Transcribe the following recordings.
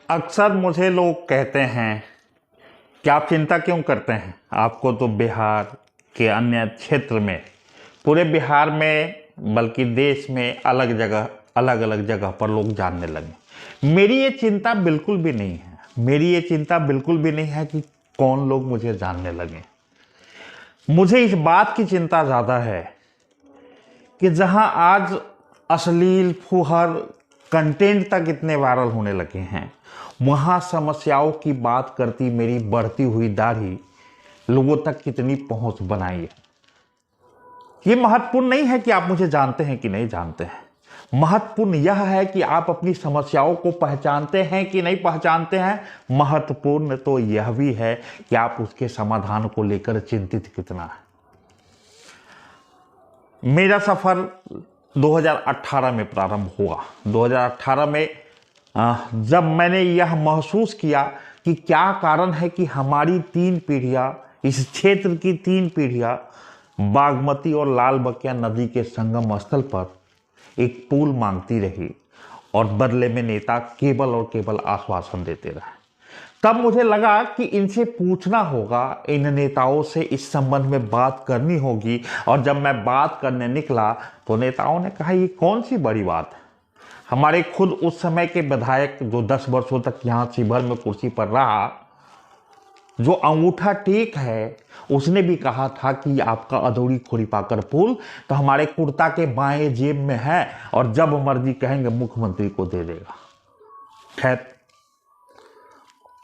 अक्सर मुझे लोग कहते हैं कि आप चिंता क्यों करते हैं, आपको तो बिहार के अन्य क्षेत्र में, पूरे बिहार में बल्कि देश में अलग अलग जगह पर लोग जानने लगे। मेरी ये चिंता बिल्कुल भी नहीं है। मेरी ये चिंता बिल्कुल भी नहीं है कि कौन लोग मुझे जानने लगे। मुझे इस बात की चिंता ज़्यादा है कि जहां आज अश्लील फुहर कंटेंट तक इतने वायरल होने लगे हैं, वहां समस्याओं की बात करती मेरी बढ़ती हुई दाढ़ी लोगों तक कितनी पहुंच बनाई है। ये महत्वपूर्ण नहीं है कि आप मुझे जानते हैं कि नहीं जानते हैं। महत्वपूर्ण यह है कि आप अपनी समस्याओं को पहचानते हैं कि नहीं पहचानते हैं। महत्वपूर्ण तो यह भी है कि आप उसके समाधान को लेकर चिंतित कितना है। मेरा सफर 2018 में प्रारंभ हुआ। 2018 में जब मैंने यह महसूस किया कि क्या कारण है कि हमारी 3 पीढ़ियां, इस क्षेत्र की 3 पीढ़ियां बागमती और लाल बकिया नदी के संगम स्थल पर एक पुल मांगती रही और बदले में नेता केवल और केवल आश्वासन देते रहे। तब मुझे लगा कि इनसे पूछना होगा, इन नेताओं से इस संबंध में बात करनी होगी। और जब मैं बात करने निकला तो नेताओं ने कहा ये कौन सी बड़ी बात है। हमारे खुद उस समय के विधायक जो 10 वर्षों तक यहाँ शिवहर में कुर्सी पर रहा, जो अंगूठा टेक है, उसने भी कहा था कि आपका अदौड़ी खोरीपाकर पुल तो हमारे कुर्ता के बाएं जेब में है और जब मर्जी कहेंगे मुख्यमंत्री को दे देगा। खैर,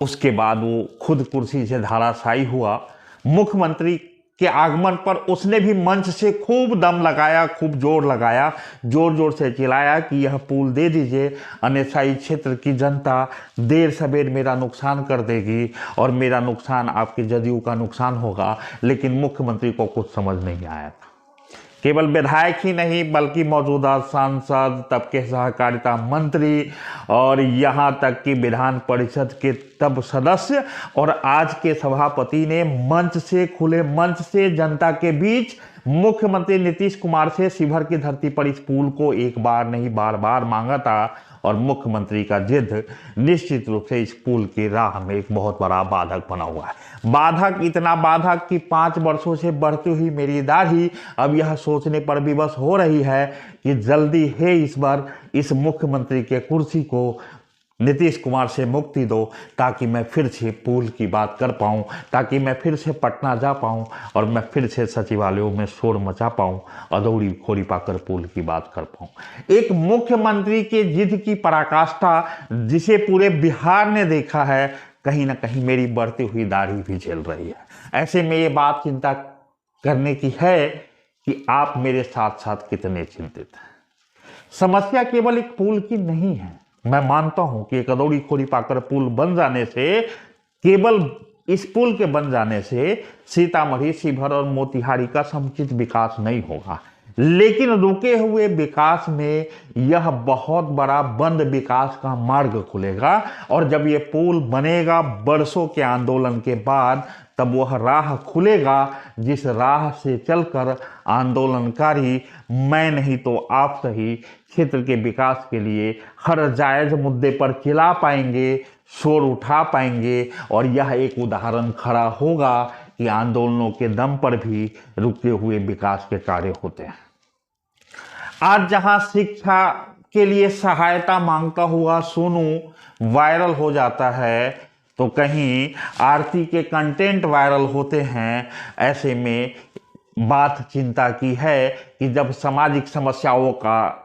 उसके बाद वो खुद कुर्सी से धराशायी हुआ। मुख्यमंत्री के आगमन पर उसने भी मंच से खूब दम लगाया, खूब जोर लगाया, जोर जोर से चिल्लाया कि यह पुल दे दीजिए, अन्यथा इस क्षेत्र की जनता देर सवेर मेरा नुकसान कर देगी और मेरा नुकसान आपके जदयू का नुकसान होगा। लेकिन मुख्यमंत्री को कुछ समझ नहीं आया था। केवल विधायक ही नहीं बल्कि मौजूदा सांसद, तब के सहकारिता मंत्री और यहाँ तक कि विधान परिषद के तब सदस्य और आज के सभापति ने मंच से, खुले मंच से जनता के बीच मुख्यमंत्री नीतीश कुमार से शिवहर की धरती पर इस पुल को एक बार नहीं बार बार मांगा था। और मुख्यमंत्री का जिद निश्चित रूप से इस पुल की राह में एक बहुत बड़ा बाधक बना हुआ है। बाधक, इतना बाधक कि 5 वर्षों से बढ़ती हुई मेरी दाढ़ी अब यह सोचने पर विवश हो रही है कि जल्दी है इस बार इस मुख्यमंत्री के कुर्सी को नीतीश कुमार से मुक्ति दो, ताकि मैं फिर से पुल की बात कर पाऊं, ताकि मैं फिर से पटना जा पाऊं और मैं फिर से सचिवालयों में शोर मचा पाऊं, अदौड़ी खोरीपाकर पुल की बात कर पाऊं। एक मुख्यमंत्री के जिद की पराकाष्ठा जिसे पूरे बिहार ने देखा है, कहीं ना कहीं मेरी बढ़ती हुई दाढ़ी भी झेल रही है। ऐसे में ये बात चिंता करने की है कि आप मेरे साथ साथ कितने चिंतित हैं। समस्या केवल एक पुल की नहीं है। मैं मानता हूं कि एक अदौड़ी खोरीपाकर पुल बन जाने से, केवल इस पुल के बन जाने से सीतामढ़ी, शिवहर और मोतिहारी का समुचित विकास नहीं होगा, लेकिन रुके हुए विकास में यह बहुत बड़ा बंद विकास का मार्ग खुलेगा। और जब यह पुल बनेगा वर्षों के आंदोलन के बाद, तब वह राह खुलेगा जिस राह से चलकर आंदोलनकारी, मैं नहीं तो आप सही, क्षेत्र के विकास के लिए हर जायज मुद्दे पर चिल्ला पाएंगे, शोर उठा पाएंगे। और यह एक उदाहरण खड़ा होगा कि आंदोलनों के दम पर भी रुके हुए विकास के कार्य होते हैं। आज जहां शिक्षा के लिए सहायता मांगता हुआ सोनू वायरल हो जाता है, तो कहीं आरती के कंटेंट वायरल होते हैं। ऐसे में बात चिंता की है कि जब सामाजिक समस्याओं का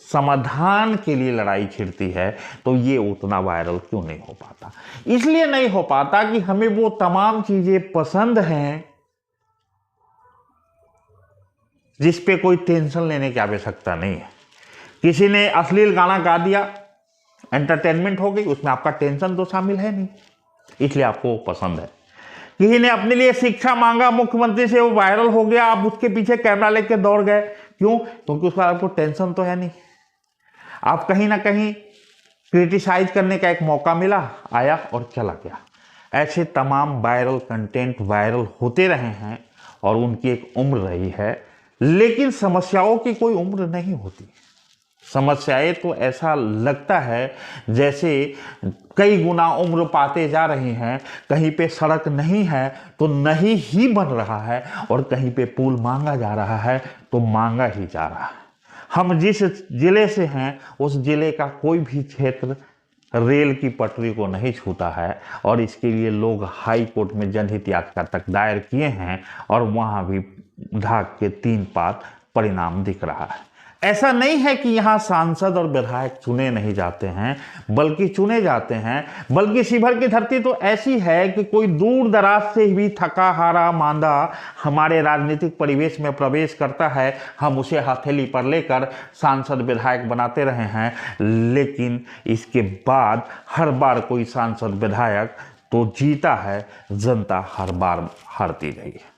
समाधान के लिए लड़ाई छिड़ती है तो ये उतना वायरल क्यों नहीं हो पाता। इसलिए नहीं हो पाता कि हमें वो तमाम चीजें पसंद हैं जिस पे कोई टेंशन लेने की आवश्यकता नहीं है। किसी ने अश्लील गाना गा दिया, एंटरटेनमेंट हो गई, उसमें आपका टेंशन तो शामिल है नहीं, इसलिए आपको वो पसंद है। किसी ने अपने लिए शिक्षा मांगा मुख्यमंत्री से, वो वायरल हो गया, आप उसके पीछे कैमरा लेके दौड़ गए, क्यों? क्योंकि उसका आपको टेंशन तो है नहीं। आप कहीं ना कहीं क्रिटिसाइज करने का एक मौका मिला, आया और चला गया। ऐसे तमाम वायरल कंटेंट वायरल होते रहे हैं और उनकी एक उम्र रही है, लेकिन समस्याओं की कोई उम्र नहीं होती। समस्याएं तो ऐसा लगता है जैसे कई गुना उम्र पाते जा रहे हैं। कहीं पे सड़क नहीं है तो नहीं ही बन रहा है, और कहीं पे पुल मांगा जा रहा है तो मांगा ही जा रहा है। हम जिस जिले से हैं उस जिले का कोई भी क्षेत्र रेल की पटरी को नहीं छूता है, और इसके लिए लोग हाई कोर्ट में जनहित याचिका तक दायर किए हैं, और वहाँ भी धाक के 3 पात परिणाम दिख रहा है। ऐसा नहीं है कि यहाँ सांसद और विधायक चुने नहीं जाते हैं, बल्कि चुने जाते हैं। बल्कि शिवहर की धरती तो ऐसी है कि कोई दूर दराज से भी थका हारा मांदा हमारे राजनीतिक परिवेश में प्रवेश करता है, हम उसे हथेली पर लेकर सांसद विधायक बनाते रहे हैं। लेकिन इसके बाद हर बार कोई सांसद विधायक तो जीता है, जनता हर बार हारती रही है।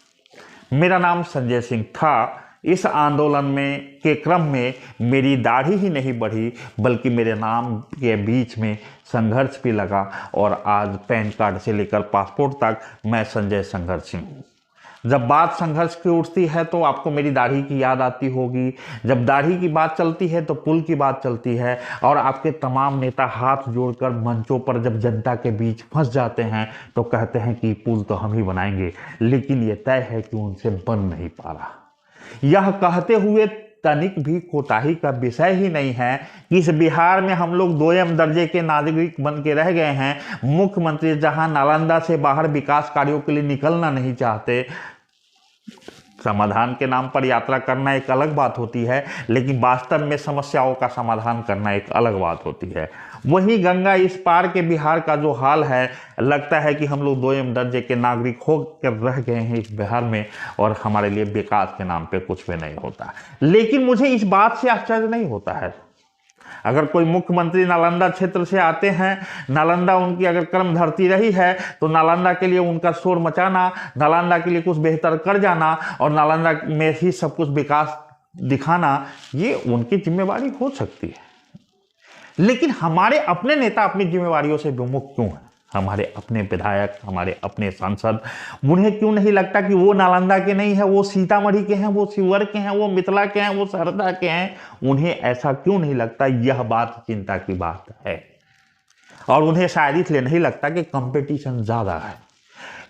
मेरा नाम संजय सिंह था। इस आंदोलन में के क्रम में मेरी दाढ़ी ही नहीं बढ़ी, बल्कि मेरे नाम के बीच में संघर्ष भी लगा, और आज पैन कार्ड से लेकर पासपोर्ट तक मैं संजय संघर्ष सिंह हूँ। जब बात संघर्ष की उठती है तो आपको मेरी दाढ़ी की याद आती होगी। जब दाढ़ी की बात चलती है तो पुल की बात चलती है, और आपके तमाम नेता हाथ जोड़कर मंचों पर जब जनता के बीच फंस जाते हैं तो कहते हैं कि पुल तो हम ही बनाएंगे, लेकिन ये तय है कि उनसे बन नहीं पा रहा। यह कहते हुए तनिक भी कोताही का विषय ही नहीं है कि इस बिहार में हम लोग 2म दर्जे के नागरिक बन के रह गए हैं। मुख्यमंत्री जहां नालंदा से बाहर विकास कार्यों के लिए निकलना नहीं चाहते, समाधान के नाम पर यात्रा करना एक अलग बात होती है, लेकिन वास्तव में समस्याओं का समाधान करना एक अलग बात होती है। वही गंगा इस पार के बिहार का जो हाल है, लगता है कि हम लोग 2म दर्जे के नागरिक होकर रह गए हैं इस बिहार में, और हमारे लिए विकास के नाम पे कुछ भी नहीं होता। लेकिन मुझे इस बात से आश्चर्य नहीं होता है। अगर कोई मुख्यमंत्री नालंदा क्षेत्र से आते हैं, नालंदा उनकी अगर कर्म धरती रही है, तो नालंदा के लिए उनका शोर मचाना, नालंदा के लिए कुछ बेहतर कर जाना, और नालंदा में ही सब कुछ विकास दिखाना, ये उनकी जिम्मेवारी हो सकती है। लेकिन हमारे अपने नेता अपनी जिम्मेवारियों से विमुख क्यों हैं? हमारे अपने विधायक, हमारे अपने सांसद, उन्हें क्यों नहीं लगता कि वो नालंदा के नहीं है, वो सीतामढ़ी के हैं, वो शिवहर के हैं, वो मिथिला के हैं, वो सहरसा के हैं? उन्हें ऐसा क्यों नहीं लगता? यह बात चिंता की बात है। और उन्हें शायद इसलिए नहीं लगता कि कंपटीशन ज्यादा है।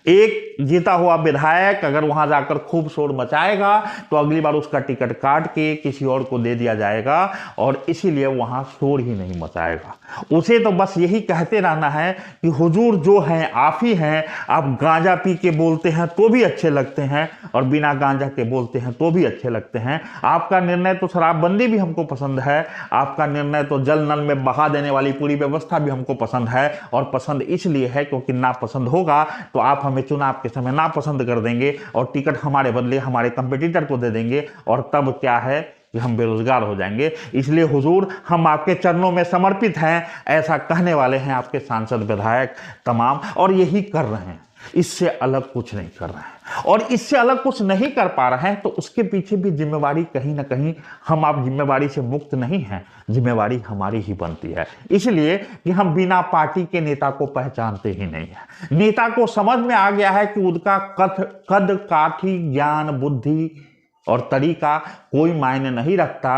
एक जीता हुआ विधायक अगर वहां जाकर खूब शोर मचाएगा तो अगली बार उसका टिकट काट के किसी और को दे दिया जाएगा, और इसीलिए वहां शोर ही नहीं मचाएगा। उसे तो बस यही कहते रहना है कि हुजूर जो हैं आप ही हैं, आप गांजा पी के बोलते हैं तो भी अच्छे लगते हैं, और बिना गांजा के बोलते हैं तो भी अच्छे लगते हैं। आपका निर्णय तो शराबबंदी भी हमको पसंद है, आपका निर्णय तो जल नल में बहा देने वाली पूरी व्यवस्था भी हमको पसंद है, और पसंद इसलिए है क्योंकि ना पसंद होगा तो आप हमें चुनाव के समय ना पसंद कर देंगे, और टिकट हमारे बदले हमारे कंपटीटर को दे देंगे, और तब क्या है कि हम बेरोजगार हो जाएंगे। इसलिए हुजूर हम आपके चरणों में समर्पित हैं, ऐसा कहने वाले हैं आपके सांसद विधायक तमाम, और यही कर रहे हैं। इससे अलग कुछ नहीं कर रहे हैं, और इससे अलग कुछ नहीं कर पा रहे हैं तो उसके पीछे भी जिम्मेवारी कहीं ना कहीं, हम आप जिम्मेवारी से मुक्त नहीं हैं, जिम्मेवारी हमारी ही बनती है। इसलिए कि हम बिना पार्टी के नेता को पहचानते ही नहीं है। नेता को समझ में आ गया है कि उनका कद काठी, ज्ञान, बुद्धि और तरीका कोई मायने नहीं रखता।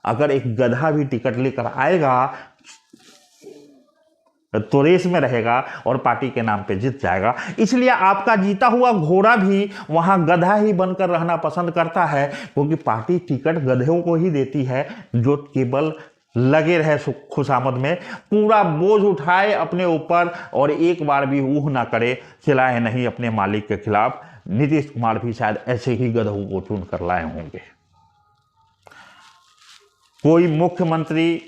अगर एक गधा भी टिकट लेकर आएगा तो रेस में रहेगा और पार्टी के नाम पे जीत जाएगा। इसलिए आपका जीता हुआ घोड़ा भी वहां गधा ही बनकर रहना पसंद करता है, क्योंकि पार्टी टिकट गधों को ही देती है जो केवल लगे रहे खुशामद में, पूरा बोझ उठाए अपने ऊपर और एक बार भी ऊह ना करे, चिल्लाए नहीं अपने मालिक के खिलाफ। नीतीश कुमार भी शायद ऐसे ही गधों को चुन कर लाए होंगे। कोई मुख्यमंत्री,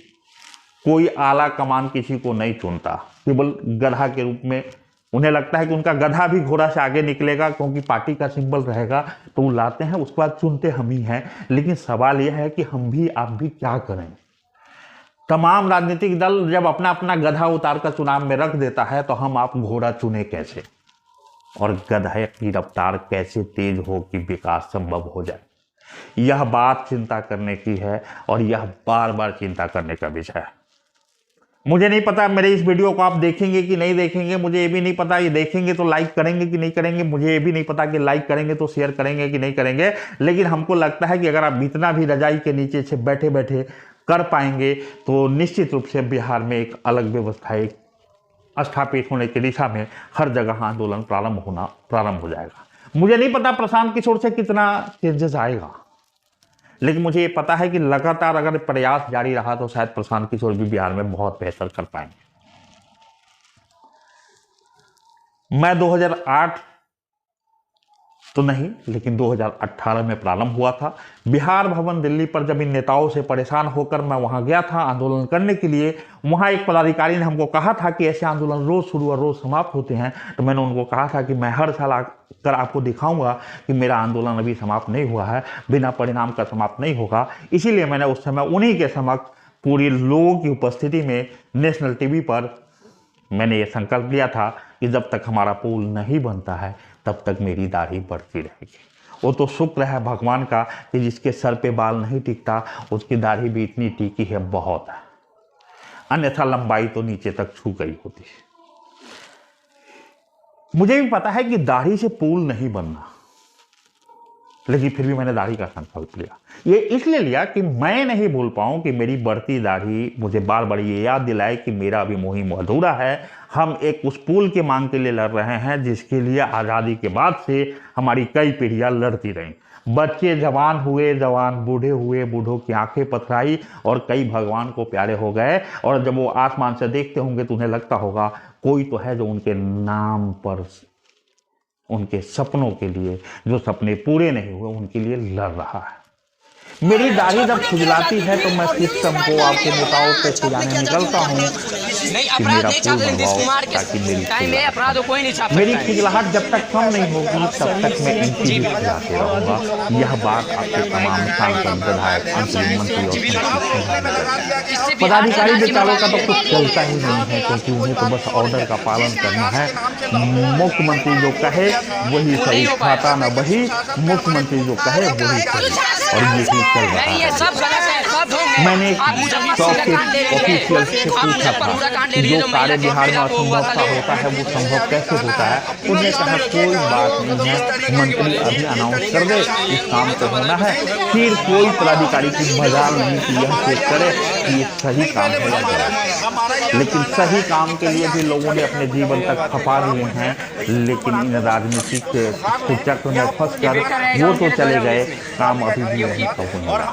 कोई आला कमान किसी को नहीं चुनता, केवल गधा के रूप में। उन्हें लगता है कि उनका गधा भी घोड़ा से आगे निकलेगा क्योंकि पार्टी का सिंबल रहेगा, तो वो लाते हैं, उसके बाद चुनते हम ही हैं। लेकिन सवाल यह है कि हम भी आप भी क्या करें? तमाम राजनीतिक दल जब अपना अपना गधा उतार कर चुनाव में रख देता है तो हम आप घोड़ा चुने कैसे, और गधा की रफ्तार कैसे तेज हो कि विकास संभव हो जाए? यह बात चिंता करने की है, और यह बार बार चिंता करने का विषय है। मुझे नहीं पता मेरे इस वीडियो को आप देखेंगे कि नहीं देखेंगे, मुझे ये भी नहीं पता ये देखेंगे तो लाइक करेंगे कि नहीं करेंगे, मुझे ये भी नहीं पता कि लाइक करेंगे तो शेयर करेंगे कि नहीं करेंगे। लेकिन हमको लगता है कि अगर आप इतना भी रजाई के नीचे से बैठे बैठे कर पाएंगे तो निश्चित रूप से बिहार में एक अलग व्यवस्था एक स्थापित होने की दिशा में हर जगह आंदोलन प्रारंभ हो जाएगा। मुझे नहीं पता प्रशांत किशोर से कितना चेंजेस आएगा, लेकिन मुझे ये पता है कि लगातार अगर प्रयास जारी रहा तो शायद प्रशांत किशोर भी बिहार में बहुत बेहतर कर पाएंगे। मैं 2008 तो नहीं, लेकिन 2018 में प्रारंभ हुआ था। बिहार भवन दिल्ली पर जब इन नेताओं से परेशान होकर मैं वहां गया था आंदोलन करने के लिए, वहां एक पदाधिकारी ने हमको कहा था कि ऐसे आंदोलन रोज शुरू और रोज समाप्त होते हैं। तो मैंने उनको कहा था कि मैं हर साल आकर आपको दिखाऊंगा कि मेरा आंदोलन अभी समाप्त नहीं हुआ है, बिना परिणाम का समाप्त नहीं होगा। इसीलिए मैंने उस समय उन्हीं के समक्ष पूरी लोगों की उपस्थिति में नेशनल टीवी पर मैंने ये संकल्प लिया था कि जब तक हमारा पुल नहीं बनता है तब तक मेरी दाढ़ी बढ़ती रहेगी। वो तो शुक्र है भगवान का कि जिसके सर पे बाल नहीं टिकता उसकी दाढ़ी भी इतनी टिकी है, बहुत है, अन्यथा लंबाई तो नीचे तक छू गई होती। मुझे भी पता है कि दाढ़ी से पुल नहीं बनना, लेकिन फिर भी मैंने दाढ़ी का संकल्प लिया। ये इसलिए लिया कि मैं नहीं भूल पाऊं कि मेरी बढ़ती दाढ़ी मुझे बार बार ये याद दिलाए कि मेरा अभी मुहिम अधूरा है। हम एक उस पुल की मांग के लिए लड़ रहे हैं जिसके लिए आज़ादी के बाद से हमारी कई पीढ़ियां लड़ती रहीं। बच्चे जवान हुए, जवान बूढ़े हुए, बूढ़ों की आंखें पथराई और कई भगवान को प्यारे हो गए। और जब वो आसमान से देखते होंगे तो उन्हें लगता होगा कोई तो है जो उनके नाम पर, उनके सपनों के लिए, जो सपने पूरे नहीं हुए उनके लिए लड़ रहा है। मेरी दाढ़ी जब खुजलाती है तो मैं सिस्टम को, आपके नेताओं को खुजाने निकलता हूँ कि मेरा पुल बनवाओ ताकि मेरी खुजलाहट जब तक कम नहीं होगी तब तक मैं इनकी भी खुजाते रहूंगा। यह बात आपके तमाम सांसद, विधायक, मंत्री और पदाधिकारी बेचारों का तो कुछ चलता ही नहीं है, क्योंकि उन्हें तो बस ऑर्डर का पालन करना है। मुख्यमंत्री जो कहे वही सही, खाता न वही, मुख्यमंत्री जो कहे वही सही, और यही चल रहा है। मैंने ऑफिशियल से पूछा था कि जो कार्य बिहार में असंभव का होता है वो संभव कैसे होता है। उन्हें कहा कोई बात नहीं है, मंत्री अभी अनाउंस कर दे इस काम को होना है। फिर कोई पदाधिकारी की मजाल नहीं कि यह चेक करे कि ये सही काम है या गलत। लेकिन सही काम के लिए भी लोगों ने अपने जीवन तक खपा लिए हैं, लेकिन इन राजनीतिक चक्र में फंस कर वो तो चले गए, काम अभी भी नहीं होगा।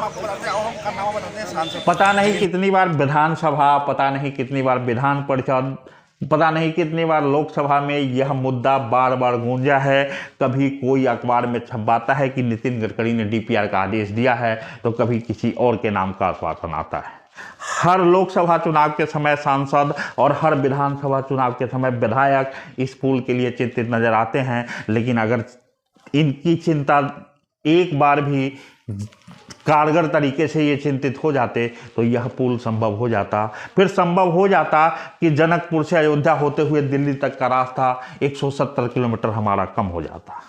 पता नहीं कितनी बार विधानसभा, पता नहीं कितनी बार विधान परिषद, पता नहीं कितनी बार लोकसभा में यह मुद्दा बार बार गूंजा है। कभी कोई अखबार में छपवाता है कि नितिन गडकरी ने डीपीआर का आदेश दिया है, तो कभी किसी और के नाम का आश्वासन आता है। हर लोकसभा चुनाव के समय सांसद और हर विधानसभा चुनाव के समय विधायक इस पुल के लिए चिंतित नजर आते हैं, लेकिन अगर इनकी चिंता एक बार भी कारगर तरीके से ये चिंतित हो जाते तो यह पुल संभव हो जाता। फिर संभव हो जाता कि जनकपुर से अयोध्या होते हुए दिल्ली तक का रास्ता 170 किलोमीटर हमारा कम हो जाता।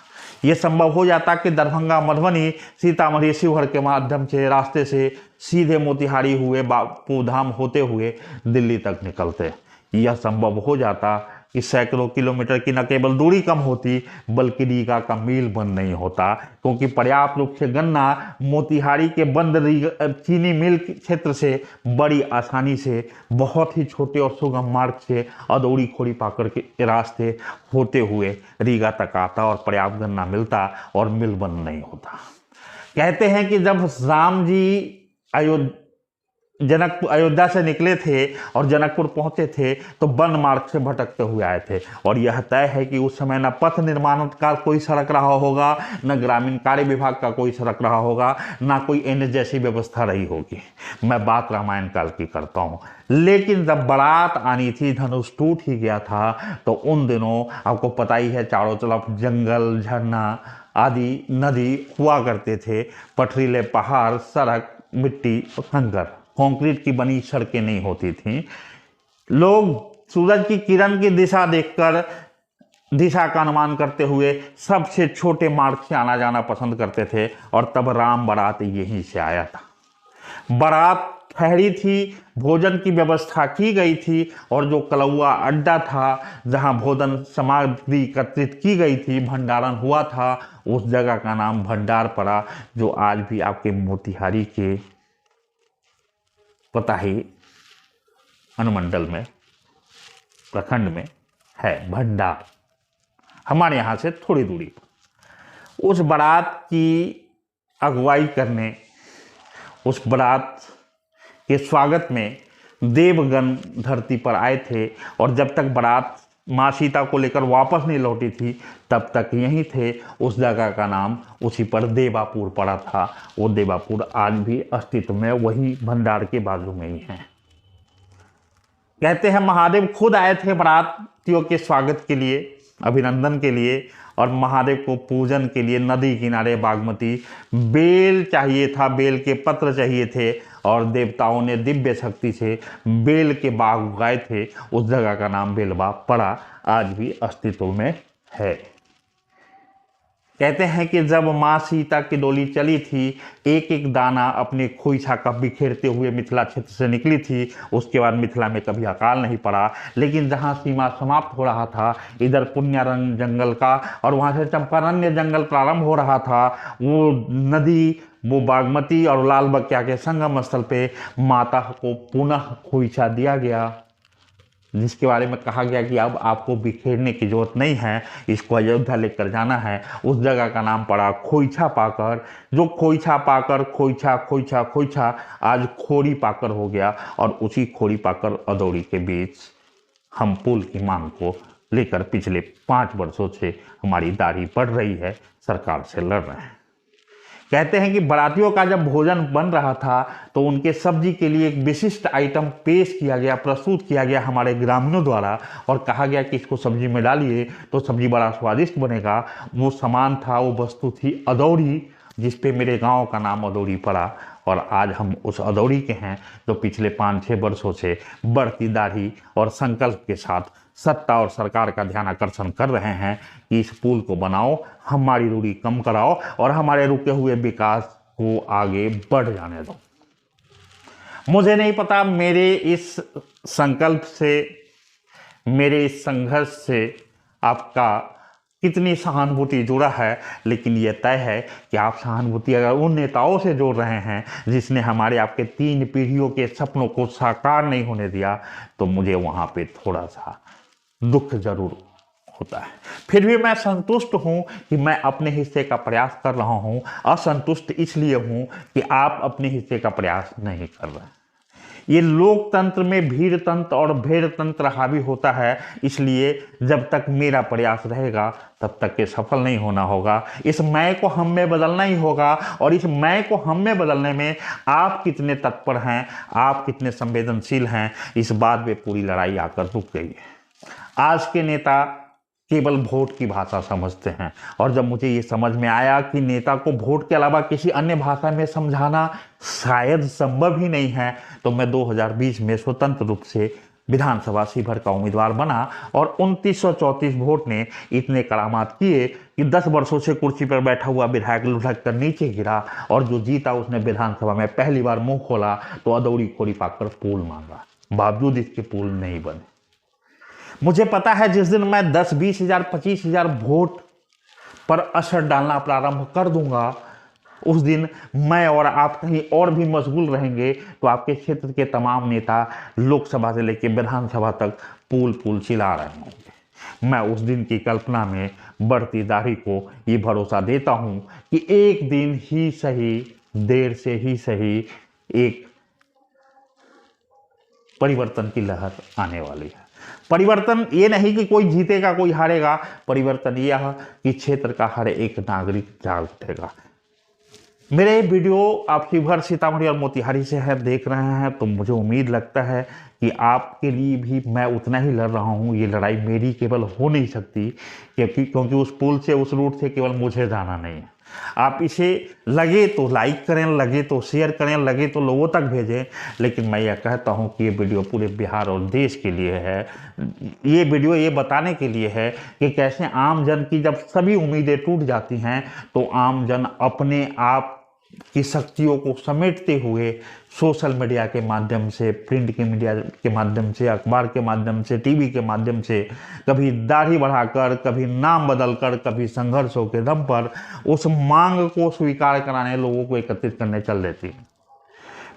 ये संभव हो जाता कि दरभंगा, मधुबनी, सीतामढ़ी, शिवहर के माध्यम से रास्ते से सीधे मोतिहारी हुए बापू धाम होते हुए दिल्ली तक निकलते। यह संभव हो जाता कि सैकड़ों किलोमीटर की न केवल दूरी कम होती बल्कि रीगा का मील बंद नहीं होता, क्योंकि पर्याप्त रूप से गन्ना मोतिहारी के बंद चीनी मिल क्षेत्र से बड़ी आसानी से बहुत ही छोटे और सुगम मार्ग से अदौड़ी खोड़ी पाकर के रास्ते होते हुए रीगा तक आता और पर्याप्त गन्ना मिलता और मिल बंद नहीं होता। कहते हैं कि जब राम जी अयोध्या से निकले थे और जनकपुर पहुंचे थे तो वन मार्ग से भटकते हुए आए थे, और यह तय है कि उस समय न पथ निर्माण का कोई सड़क रहा होगा, न ग्रामीण कार्य विभाग का कोई सड़क रहा होगा, न कोई एनएच जैसी व्यवस्था रही होगी। मैं बात रामायण काल की करता हूँ। लेकिन जब बारात आनी थी, धनुष टूट ही गया था, तो उन दिनों आपको पता ही है चारों तरफ जंगल, झरना आदि नदी हुआ करते थे, पथरीले पहाड़, सड़क मिट्टी और कंकर, कंक्रीट की बनी सड़कें नहीं होती थीं। लोग सूरज की किरण की दिशा देखकर दिशा का अनुमान करते हुए सबसे छोटे मार्ग से आना जाना पसंद करते थे, और तब राम बारात यहीं से आया था। बारात ठहरी थी, भोजन की व्यवस्था की गई थी, और जो कलौआ अड्डा था जहां भोजन सामग्री एकत्रित की गई थी, भंडारण हुआ था, उस जगह का नाम भंडार पड़ा, जो आज भी आपके मोतिहारी के कोताही अनुमंडल में, प्रखंड में है भंडार, हमारे यहाँ से थोड़ी दूरी पर। उस बारात की अगुवाई करने, उस बारात के स्वागत में देवगण धरती पर आए थे, और जब तक बारात माँ सीता को लेकर वापस नहीं लौटी थी तब तक यहीं थे। उस जगह का नाम उसी पर देवापुर पड़ा था। वो देवापुर आज भी अस्तित्व में, वही भंडार के बाजू में ही है। कहते हैं महादेव खुद आए थे बारातियों के स्वागत के लिए, अभिनंदन के लिए, और महादेव को पूजन के लिए नदी किनारे बागमती बेल चाहिए था, बेल के पत्र चाहिए थे, और देवताओं ने दिव्य शक्ति से बेल के बाग उगाए थे। उस जगह का नाम बेलबाग पड़ा, आज भी अस्तित्व में है। कहते हैं कि जब माँ सीता की डोली चली थी, एक एक दाना अपने खोइछा का बिखेरते हुए मिथिला क्षेत्र से निकली थी। उसके बाद मिथिला में कभी अकाल नहीं पड़ा, लेकिन जहाँ सीमा समाप्त हो रहा था, इधर पुण्यारण्य जंगल का और वहाँ से चंपारण्य जंगल प्रारंभ हो रहा था, वो नदी, वो बागमती और लाल बकिया के संगम स्थल पे माता को पुनः खोइछा दिया गया, जिसके बारे में कहा गया कि अब आपको बिखेरने की जरूरत नहीं है, इसको अयोध्या लेकर जाना है। उस जगह का नाम पड़ा खोइछा पाकर, जो खोइछा पाकर खोइछा खोइछा खोइछा आज खोरी पाकर हो गया। और उसी खोरी पाकर अदौड़ी के बीच हम पुल की मांग को लेकर पिछले 5 वर्षों से हमारी दाढ़ी बढ़ रही है, सरकार से लड़ रहे हैं। कहते हैं कि बारातियों का जब भोजन बन रहा था तो उनके सब्जी के लिए एक विशिष्ट आइटम पेश किया गया, प्रस्तुत किया गया हमारे ग्रामीणों द्वारा, और कहा गया कि इसको सब्जी में डालिए तो सब्जी बड़ा स्वादिष्ट बनेगा। वो सामान था, वो वस्तु थी अदौड़ी, जिस पे मेरे गांव का नाम अदौड़ी पड़ा। और आज हम उस अदौड़ी के हैं जो पिछले 5-6 वर्षों से बढ़ती दाढ़ी और संकल्प के साथ सत्ता और सरकार का ध्यान आकर्षण कर रहे हैं कि इस पुल को बनाओ, हमारी दूरी कम कराओ और हमारे रुके हुए विकास को आगे बढ़ जाने दो। मुझे नहीं पता मेरे इस संकल्प से, मेरे इस संघर्ष से आपका कितनी सहानुभूति जुड़ा है, लेकिन यह तय है कि आप सहानुभूति अगर उन नेताओं से जोड़ रहे हैं जिसने हमारे आपके 3 पीढ़ियों के सपनों को साकार नहीं होने दिया, तो मुझे वहाँ पे थोड़ा सा दुख जरूर होता है। फिर भी मैं संतुष्ट हूँ कि मैं अपने हिस्से का प्रयास कर रहा हूँ। असंतुष्ट इसलिए हूँ कि आप अपने हिस्से का प्रयास नहीं कर रहे। ये लोकतंत्र में भीड़ तंत्र और भेड़ तंत्र हावी होता है, इसलिए जब तक मेरा प्रयास रहेगा तब तक के सफल नहीं होना होगा। इस मैं को हम में बदलना ही होगा, और इस मैं को हम में बदलने में आप कितने तत्पर हैं, आप कितने संवेदनशील हैं, इस बात पे पूरी लड़ाई आकर रुक गई है। आज के नेता केवल वोट की भाषा समझते हैं, और जब मुझे ये समझ में आया कि नेता को वोट के अलावा किसी अन्य भाषा में समझाना शायद संभव ही नहीं है, तो मैं 2020 में स्वतंत्र रूप से विधानसभा शिवहर का उम्मीदवार बना, और 2934 वोट ने इतने करामात किए कि 10 वर्षों से कुर्सी पर बैठा हुआ विधायक लुढ़क कर नीचे गिरा, और जो जीता उसने विधानसभा में पहली बार मुंह खोला तो अदौड़ी खोरी पाकर पुल मांगा, बावजूद इसके पुल नहीं बने। मुझे पता है जिस दिन मैं 10, 20 हजार, 25 हजार वोट पर असर डालना प्रारंभ कर दूंगा, उस दिन मैं और आप कहीं और भी मशगूल रहेंगे, तो आपके क्षेत्र के तमाम नेता लोकसभा से लेकर विधानसभा तक पुल चिल्ला रहे होंगे। मैं उस दिन की कल्पना में बढ़ती दाढ़ी को ये भरोसा देता हूं कि एक दिन ही सही, देर से ही सही, एक परिवर्तन की लहर आने वाली है। परिवर्तन ये नहीं कि कोई जीतेगा कोई हारेगा, परिवर्तन यह कि क्षेत्र का हर एक नागरिक जाग उठेगा। मेरे वीडियो आप शिवहर, सीतामढ़ी और मोतिहारी से है देख रहे हैं, तो मुझे उम्मीद लगता है कि आपके लिए भी मैं उतना ही लड़ रहा हूँ। ये लड़ाई मेरी केवल हो नहीं सकती, क्योंकि उस पुल से, उस रूट से केवल मुझे जाना नहीं है। आप इसे लगे तो लाइक करें, लगे तो शेयर करें, लगे तो लोगों तक भेजें, लेकिन मैं यह कहता हूं कि ये वीडियो पूरे बिहार और देश के लिए है। ये वीडियो ये बताने के लिए है कि कैसे आम जन की जब सभी उम्मीदें टूट जाती हैं तो आम जन अपने आप की शक्तियों को समेटते हुए सोशल मीडिया के माध्यम से, प्रिंट के मीडिया के माध्यम से, अखबार के माध्यम से, टीवी के माध्यम से, कभी दाढ़ी बढ़ाकर, कभी नाम बदलकर, कभी संघर्षों के दम पर उस मांग को स्वीकार कराने लोगों को एकत्रित करने चल देती है।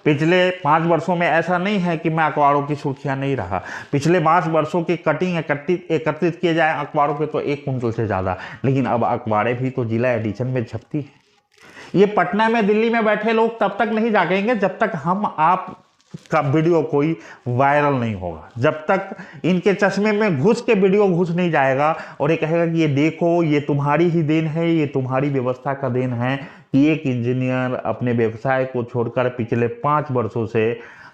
पिछले 5 वर्षों में ऐसा नहीं है कि मैं अखबारों की सुर्खियां नहीं रहा। पिछले 5 वर्षों की कटिंग एकत्रित किए जाए अखबारों के तो 1 कुंटल से ज़्यादा, लेकिन अब अखबारें भी तो जिला एडिशन में छपती है। ये पटना में, दिल्ली में बैठे लोग तब तक नहीं जागेंगे जब तक हम आप का वीडियो कोई वायरल नहीं होगा, जब तक इनके चश्मे में घुस के वीडियो घुस नहीं जाएगा और ये कहेगा कि ये देखो, ये तुम्हारी ही देन है, ये तुम्हारी व्यवस्था का देन है कि एक इंजीनियर अपने व्यवसाय को छोड़कर पिछले 5 वर्षों से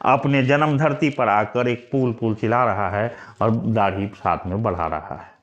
अपने जन्म धरती पर आकर एक पुल चिल्ला रहा है और दाढ़ी साथ में बढ़ा रहा है,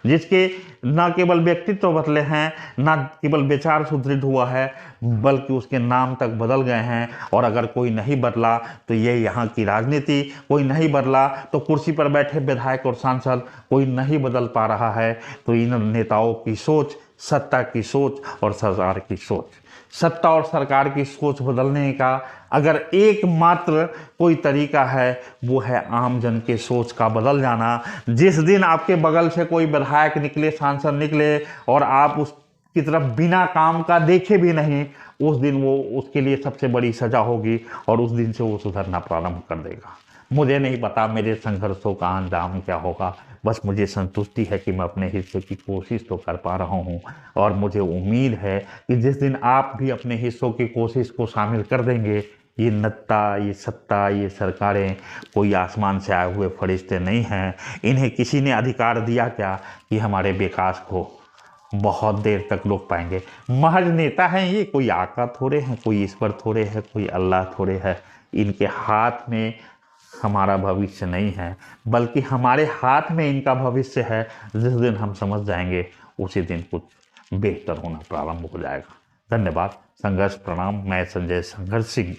जिसके न केवल व्यक्तित्व बदले हैं, न केवल विचार सुदृढ़ हुआ है, बल्कि उसके नाम तक बदल गए हैं। और अगर कोई नहीं बदला तो ये यहाँ की राजनीति, कोई नहीं बदला तो कुर्सी पर बैठे विधायक और सांसद, कोई नहीं बदल पा रहा है तो इन नेताओं की सोच, सत्ता की सोच और सरकार की सोच, सत्ता और सरकार की सोच बदलने का अगर एकमात्र कोई तरीका है वो है आम जन के सोच का बदल जाना। जिस दिन आपके बगल से कोई विधायक निकले, सांसद निकले और आप उसकी तरफ बिना काम का देखे भी नहीं, उस दिन वो उसके लिए सबसे बड़ी सजा होगी और उस दिन से वो सुधरना प्रारंभ कर देगा। मुझे नहीं पता मेरे संघर्षों का अंजाम क्या होगा, बस मुझे संतुष्टि है कि मैं अपने हिस्से की कोशिश तो कर पा रहा हूँ और मुझे उम्मीद है कि जिस दिन आप भी अपने हिस्सों की कोशिश को शामिल कर देंगे, ये नेता, ये सत्ता, ये सरकारें कोई आसमान से आए हुए फरिश्ते नहीं हैं। इन्हें किसी ने अधिकार दिया क्या कि हमारे विकास को बहुत देर तक रोक पाएंगे। महज नेता हैं ये, कोई आका थोड़े हैं, कोई ईश्वर थोड़े है, कोई अल्लाह थोड़े है। इनके हाथ में हमारा भविष्य नहीं है, बल्कि हमारे हाथ में इनका भविष्य है। जिस दिन हम समझ जाएंगे उसी दिन कुछ बेहतर होना प्रारंभ हो जाएगा। धन्यवाद। संघर्ष प्रणाम। मैं संजय संघर्ष सिंह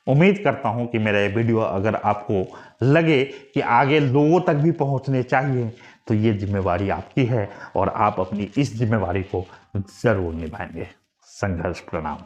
उम्मीद करता हूं कि मेरा ये वीडियो अगर आपको लगे कि आगे लोगों तक भी पहुंचने चाहिए तो ये जिम्मेवारी आपकी है और आप अपनी इस जिम्मेवारी को जरूर निभाएंगे। संघर्ष प्रणाम।